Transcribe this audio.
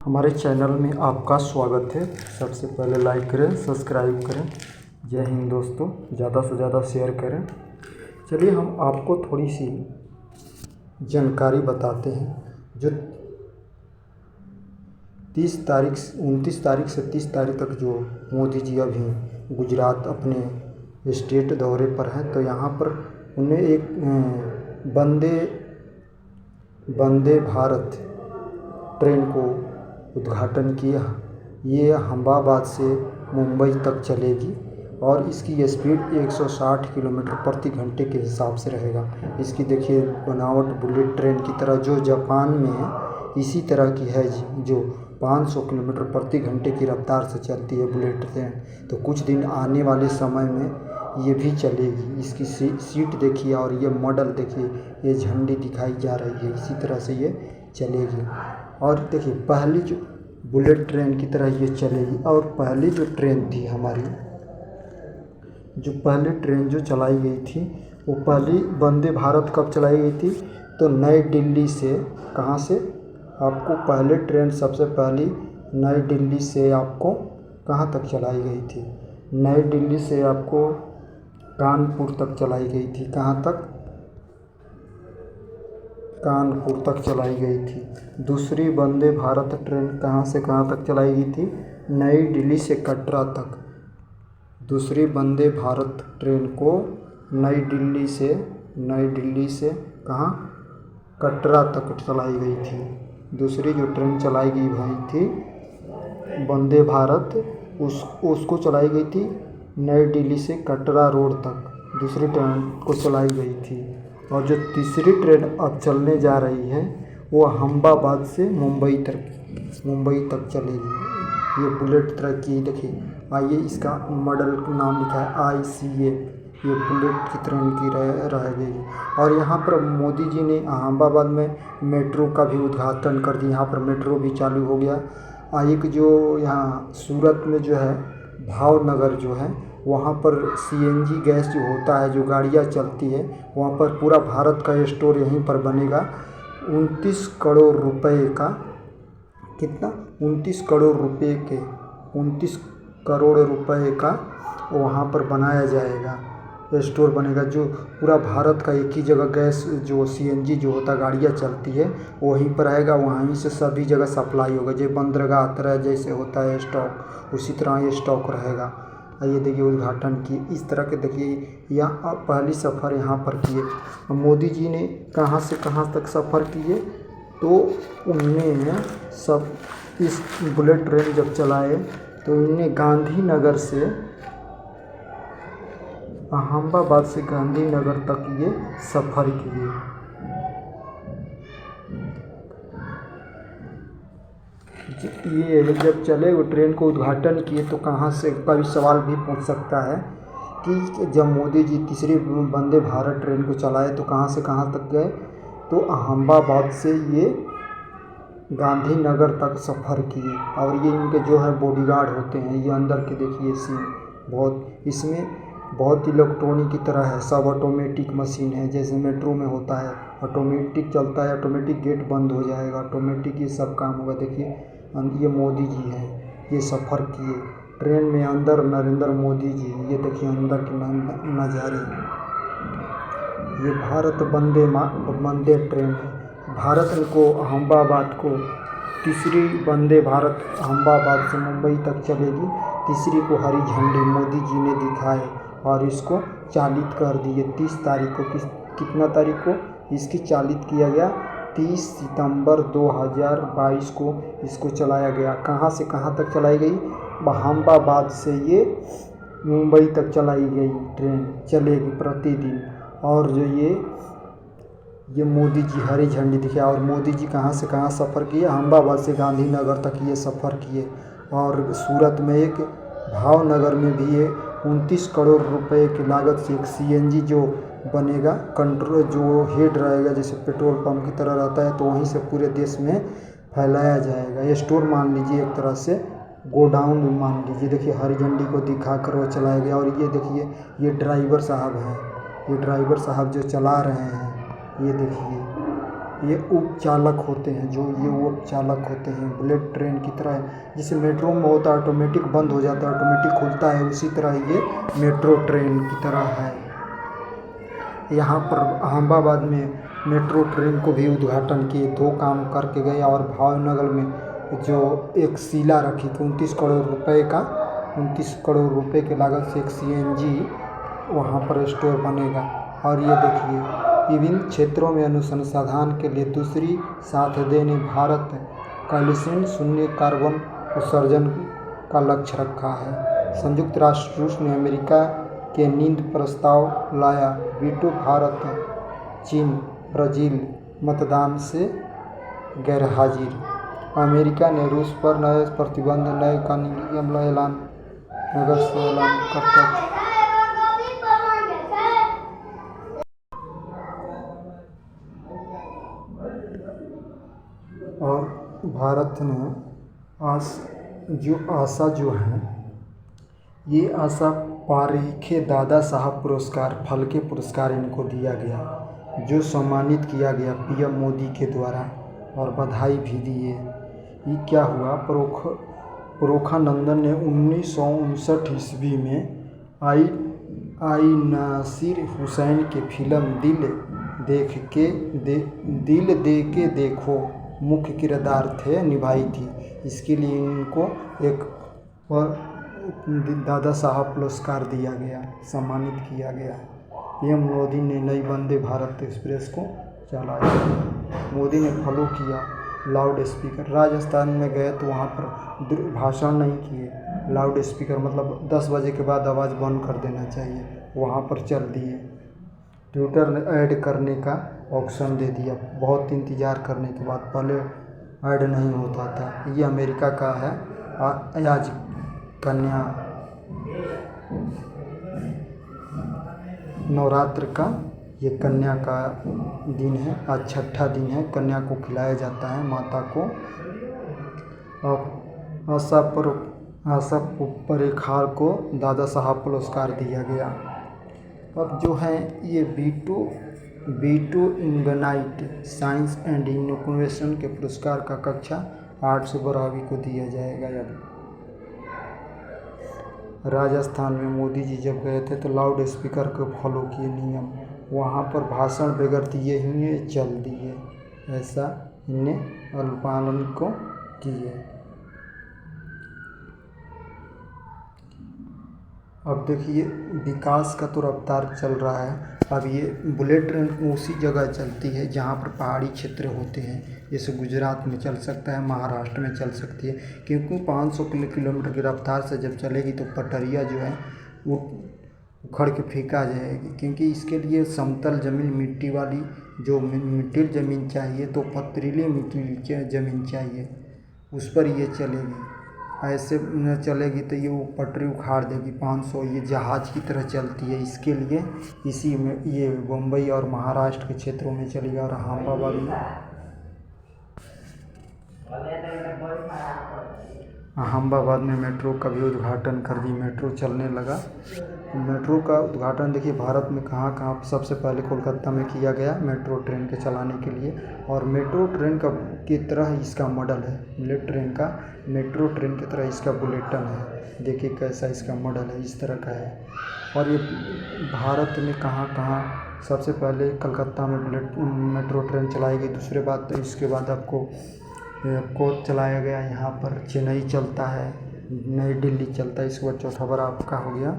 हमारे चैनल में आपका स्वागत है। सबसे पहले लाइक करें, सब्सक्राइब करें। जय हिंद दोस्तों, ज़्यादा से ज़्यादा शेयर करें। चलिए हम आपको थोड़ी सी जानकारी बताते हैं। जो 29 तारीख से 30 तारीख तक जो मोदी जी अभी गुजरात अपने स्टेट दौरे पर हैं, तो यहाँ पर उन्हें एक वंदे भारत ट्रेन को उद्घाटन किया। ये अहमदाबाद से मुंबई तक चलेगी और इसकी स्पीड 160 किलोमीटर प्रति घंटे के हिसाब से रहेगा। इसकी देखिए बनावट बुलेट ट्रेन की तरह जो जापान में है, इसी तरह की है जो 500 किलोमीटर प्रति घंटे की रफ्तार से चलती है बुलेट ट्रेन। तो कुछ दिन आने वाले समय में ये भी चलेगी। इसकी सीट देखिए और ये मॉडल देखिए, ये झंडी दिखाई जा रही है, इसी तरह से ये चलेगी। और देखिए पहली जो बुलेट ट्रेन की तरह ये चलेगी। और पहली जो ट्रेन थी हमारी, जो पहली ट्रेन जो चलाई गई थी, वो पहली वंदे भारत कब चलाई गई थी? तो नई दिल्ली से, कहाँ से आपको पहले ट्रेन सबसे पहली नई दिल्ली से आपको कहाँ तक चलाई गई थी? नई दिल्ली से आपको कानपुर तक चलाई गई थी। कहाँ तक? कानपुर तक चलाई गई थी। दूसरी वंदे भारत ट्रेन कहाँ से कहाँ तक चलाई गई थी? नई दिल्ली से कटरा तक। दूसरी वंदे भारत ट्रेन को नई दिल्ली से कहाँ? कटरा तक चलाई गई थी। दूसरी जो ट्रेन चलाई गई भाई थी वंदे भारत, उसको चलाई गई थी नई दिल्ली से कटरा रोड तक, दूसरी ट्रेन को चलाई गई थी। और जो तीसरी ट्रेन अब चलने जा रही है वो अहमदाबाद से मुंबई तक चलेगी। ये बुलेट तरह की देखिए, आइए इसका मॉडल नाम लिखा है ICA। ये बुलेट की ट्रेन की रहेगी। और यहाँ पर मोदी जी ने अहमदाबाद में मेट्रो का भी उद्घाटन कर दिया। यहाँ पर मेट्रो भी चालू हो गया। एक जो यहाँ सूरत में जो है भावनगर जो है, वहाँ पर CNG गैस जो होता है, जो गाड़ियाँ चलती है, वहाँ पर पूरा भारत का स्टोर यहीं पर बनेगा। 29 करोड़ रुपए का, कितना? 29 करोड़ रुपए का वहाँ पर बनाया जाएगा, स्टोर बनेगा। जो पूरा भारत का एक ही जगह गैस जो CNG जो होता है, गाड़ियाँ चलती है, वहीं पर रहेगा। वहीं से सभी जगह सप्लाई होगा। जो बंदरगाह तरह जैसे होता है स्टॉक, उसी तरह ये स्टॉक रहेगा। ये देखिए उद्घाटन की इस तरह के देखिए। यहाँ पहली सफ़र यहाँ पर किए मोदी जी ने। कहाँ से कहाँ तक सफ़र किए? तो उनने सब इस बुलेट ट्रेन जब चलाए तो उनने गांधीनगर से, अहमदाबाद से गांधीनगर तक ये सफ़र किए। ये जब चले वो ट्रेन को उद्घाटन किए तो कहाँ से कभी सवाल भी पूछ सकता है कि जब मोदी जी तीसरी वंदे भारत ट्रेन को चलाए तो कहाँ से कहाँ तक गए? तो अहमदाबाद से ये गांधीनगर तक सफ़र किए। और ये इनके जो है बॉडीगार्ड होते हैं। ये अंदर के देखिए सीन, बहुत इसमें बहुत इलेक्ट्रॉनिक की तरह है। सब ऑटोमेटिक मशीन है, जैसे मेट्रो में होता है, ऑटोमेटिक चलता है, ऑटोमेटिक गेट बंद हो जाएगा, ऑटोमेटिक ये सब काम होगा। देखिए ये मोदी जी हैं, ये सफ़र किए ट्रेन में। अंदर नरेंद्र मोदी जी, ये देखिए अंदर के नज़ारे। ये भारत वंदे ट्रेन है। भारत को अहमदाबाद को तीसरी वंदे भारत अहमदाबाद से मुंबई तक चलेगी। तीसरी को हरी झंडी मोदी जी ने दिखाए और इसको चालित कर दिए 30 तारीख को। कितना तारीख को इसकी चालित किया गया? 30 सितंबर 2022 को इसको चलाया गया। कहाँ से कहाँ तक चलाई गई? अहमदाबाद से ये मुंबई तक चलाई गई ट्रेन चलेगी प्रतिदिन। और जो ये मोदी जी हरी झंडी दिखे। और मोदी जी कहाँ से कहाँ सफ़र किए? अहमदाबाद से गांधीनगर तक ये सफ़र किए। और सूरत में एक भावनगर में भी ये 29 करोड़ रुपए की लागत से एक CNG जो बनेगा, कंट्रोल जो हेड रहेगा, जैसे पेट्रोल पंप की तरह रहता है, तो वहीं से पूरे देश में फैलाया जाएगा। ये स्टोर मान लीजिए, एक तरह से गोडाउन मान लीजिए। देखिए हरी झंडी को दिखा कर वो चलाया गया। और ये देखिए ये ड्राइवर साहब हैं, ये ड्राइवर साहब जो चला रहे हैं, ये देखिए ये उपचालक होते हैं, जो ये उपचालक होते हैं बुलेट ट्रेन की तरह है। जैसे मेट्रो में होता है ऑटोमेटिक बंद हो जाता है, ऑटोमेटिक खुलता है, उसी तरह ये मेट्रो ट्रेन की तरह है। यहाँ पर अहमदाबाद में मेट्रो ट्रेन को भी उद्घाटन किए, 2 काम करके गए। और भावनगर में जो एक शिला रखी थी 29 करोड़ रुपए का, 29 करोड़ रुपए के लागत से एक CNG वहाँ पर स्टोर बनेगा। और ये देखिए विभिन्न क्षेत्रों में अनुसंधान के लिए दूसरी साथ देने भारत कालीन शून्य कार्बन उत्सर्जन का लक्ष्य रखा है। संयुक्त राष्ट्र रूस ने अमेरिका के नींद प्रस्ताव लाया, वीटो भारत, चीन, ब्राज़ील मतदान से गैरहाजिर। अमेरिका ने रूस पर नए प्रतिबंध, नए कानूनी ऐलान नगर से ऐलान करता। और भारत ने आशा जो है, ये आशा पारेखे दादा साहब पुरस्कार, फल्के पुरस्कार इनको दिया गया, जो सम्मानित किया गया PM मोदी के द्वारा, और बधाई भी दिए। ये क्या हुआ, परोखानंदन ने 1959 ईस्वी में आई नासिर हुसैन की फिल्म दिल दे के देखो मुख्य किरदार निभाई थी। इसके लिए इनको एक दादा साहब पुरस्कार दिया गया, सम्मानित किया गया। PM मोदी ने नई वंदे भारत एक्सप्रेस को चलाया। मोदी ने फॉलो किया लाउड स्पीकर। राजस्थान में गए तो वहाँ पर भाषण नहीं किए, लाउड स्पीकर मतलब 10 बजे के बाद आवाज़ बंद कर देना चाहिए, वहाँ पर चल दिए। ट्विटर ने ऐड करने का ऑप्शन दे दिया, बहुत इंतज़ार करने के बाद, पहले ऐड नहीं होता था। ये अमेरिका का है। आज कन्या नवरात्र का ये कन्या का दिन है, आज 6ठा दिन है। कन्या को खिलाया जाता है, माता को। अब आशा परेखार को दादा साहब पुरस्कार दिया गया। अब जो है ये veto ignite science and innovation के पुरस्कार का कक्षा 8 से 12वीं को दिया जाएगा। अब राजस्थान में मोदी जी जब गए थे तो लाउड स्पीकर को फॉलो किए नियम, वहाँ पर भाषण बगैर दिए ही चल दिए, ऐसा इन्हें अनुपालन को किए। अब देखिए विकास का तो रफ्तार चल रहा है। अब ये बुलेट ट्रेन उसी जगह चलती है जहाँ पर पहाड़ी क्षेत्र होते हैं, जैसे गुजरात में चल सकता है, महाराष्ट्र में चल सकती है, क्योंकि 500 किलोमीटर की रफ्तार से जब चलेगी तो पटरिया जो है वो उखड़ के फेंका जाएगी। क्योंकि इसके लिए समतल ज़मीन, मिट्टी वाली जो मिट्टी ज़मीन चाहिए, तो पथरीली मिट्टी ज़मीन चाहिए, उस पर ये चलेगी। ऐसे न चलेगी तो ये वो पटरी उखाड़ देगी। 500 ये जहाज़ की तरह चलती है, इसके लिए इसी में ये मुंबई और महाराष्ट्र के क्षेत्रों में चलेगा। और अहमदाबाद में मेट्रो का भी उद्घाटन कर दी, मेट्रो चलने लगा। मेट्रो का उद्घाटन देखिए भारत में कहाँ सबसे पहले कोलकाता में किया गया मेट्रो ट्रेन के चलाने के लिए। और मेट्रो ट्रेन का की तरह इसका मॉडल है, बुलेट ट्रेन का मेट्रो ट्रेन की तरह इसका बुलेटिन है। देखिए कैसा इसका मॉडल है, इस तरह का है। और ये भारत में कहाँ सबसे पहले कलकत्ता में मेट्रो ट्रेन चलाई गई। दूसरे बात तो इसके बाद आपको चलाया गया, यहाँ पर चेन्नई चलता है, नई दिल्ली चलता है। इसके बाद चौथा बार आपका हो गया